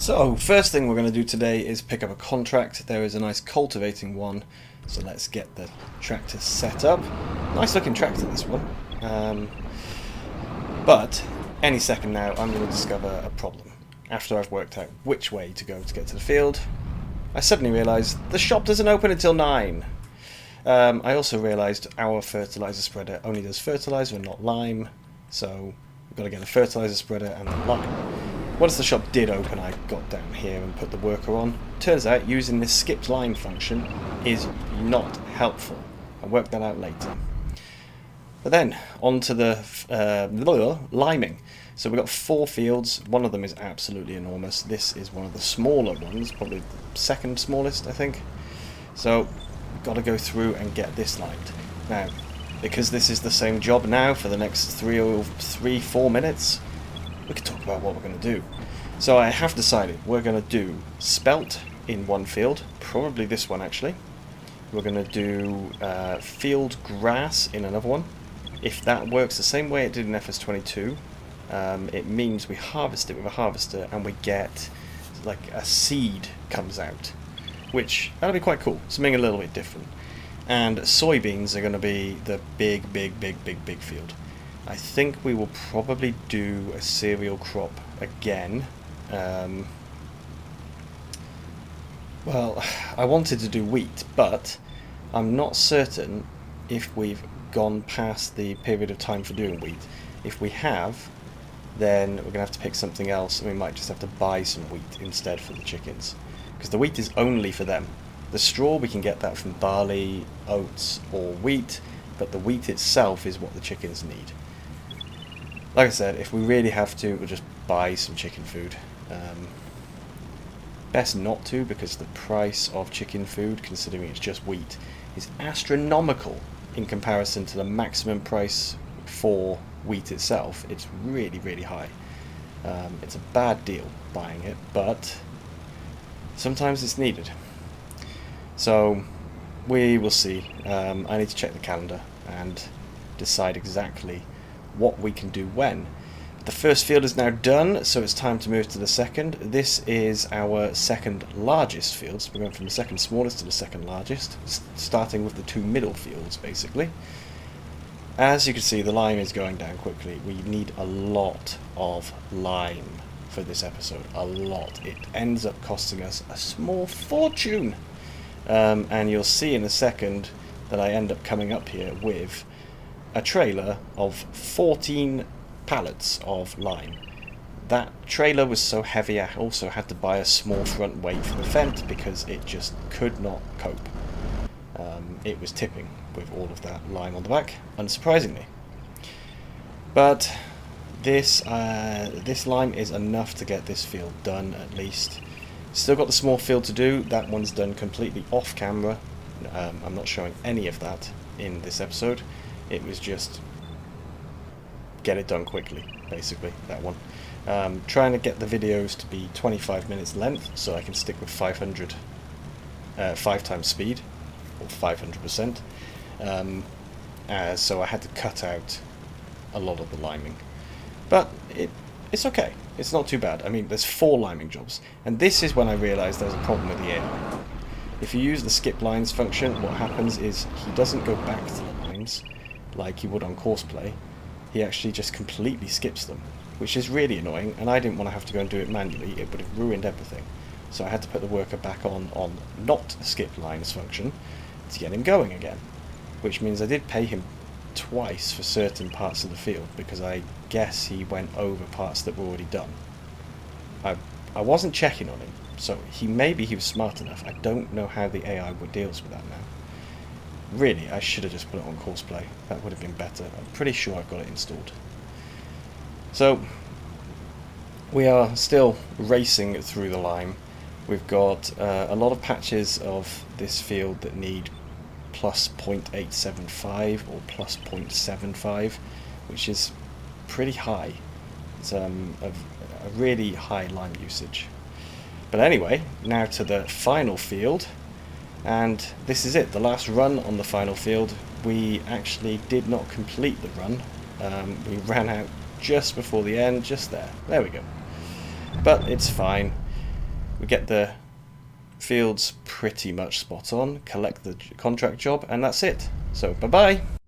So, first thing we're going to do today is pick up a contract. There is a nice cultivating one, so let's get the tractor set up. Nice looking tractor, this one. But any second now I'm going to discover a problem. After I've worked out which way to go to get to the field, I suddenly realised the shop doesn't open until 9. I also realised our fertiliser spreader only does fertiliser and not lime, so we've got to get a fertiliser spreader and then lime. Once the shop did open, I got down here and put the worker on. Turns out using this skipped line function is not helpful. I worked that out later. But then, on to the liming. So we've got 4 fields. One of them is absolutely enormous. This is one of the smaller ones, probably the second smallest, I think. So we've got to go through and get this lined. Now, because this is the same job now for the next 3-4 minutes, we can talk about what we're going to do. So I have decided we're going to do spelt in one field, probably this one actually. We're going to do field grass in another one. If that works the same way it did in FS25, it means we harvest it with a harvester and we get like a seed comes out, which that'll be quite cool, something a little bit different. And soybeans are going to be the big field. I think we will probably do a cereal crop again. Well, I wanted to do wheat, but I'm not certain if we've gone past the period of time for doing wheat. If we have, then we're going to have to pick something else, and we might just have to buy some wheat instead for the chickens. Because the wheat is only for them. The straw, we can get that from barley, oats, or wheat, but the wheat itself is what the chickens need. Like I said, if we really have to, we'll just buy some chicken food. Best not to, because the price of chicken food, considering it's just wheat, is astronomical in comparison to the maximum price for wheat itself. It's really high. It's a bad deal buying it, but sometimes it's needed. So we will see. I need to check the calendar and decide exactly what we can do when. The first field is now done, so it's time to move to the second. This is our second largest field, so we're going from the second smallest to the second largest, starting with the 2 middle fields basically. As you can see, the lime is going down quickly. We need a lot of lime for this episode, a lot. It ends up costing us a small fortune, and you'll see in a second that I end up coming up here with a trailer of 14 pallets of lime. That trailer was so heavy I also had to buy a small front weight for the fence because it just could not cope. It was tipping with all of that lime on the back, unsurprisingly. But this lime is enough to get this field done at least. Still got the small field to do. That one's done completely off camera. I'm not showing any of that in this episode. It was just get it done quickly, basically, that one. Trying to get the videos to be 25 minutes length so I can stick with 5 times speed, or 500%. So I had to cut out a lot of the liming. But it's okay, it's not too bad. I mean, there's 4 liming jobs, and this is when I realised there's a problem with the AI. If you use the skip lines function, what happens is he doesn't go back to the lines like you would on courseplay. He actually just completely skips them, which is really annoying, and I didn't want to have to go and do it manually. It would have ruined everything. So I had to put the worker back on not skip lines function to get him going again, which means I did pay him twice for certain parts of the field because I guess he went over parts that were already done. I wasn't checking on him, so maybe he was smart enough. I don't know how the AI deals with that now. Really, I should have just put it on courseplay. That would have been better. I'm pretty sure I've got it installed. So we are still racing through the lime. We've got a lot of patches of this field that need plus 0.875 or plus 0.75, which is pretty high. It's a really high lime usage. But anyway, now to the final field. And this is it, the last run on the final field. We actually did not complete the run. We ran out just before the end, just there. There we go. But it's fine. we get the fields pretty much spot on, collect the contract job, and that's it. So bye bye.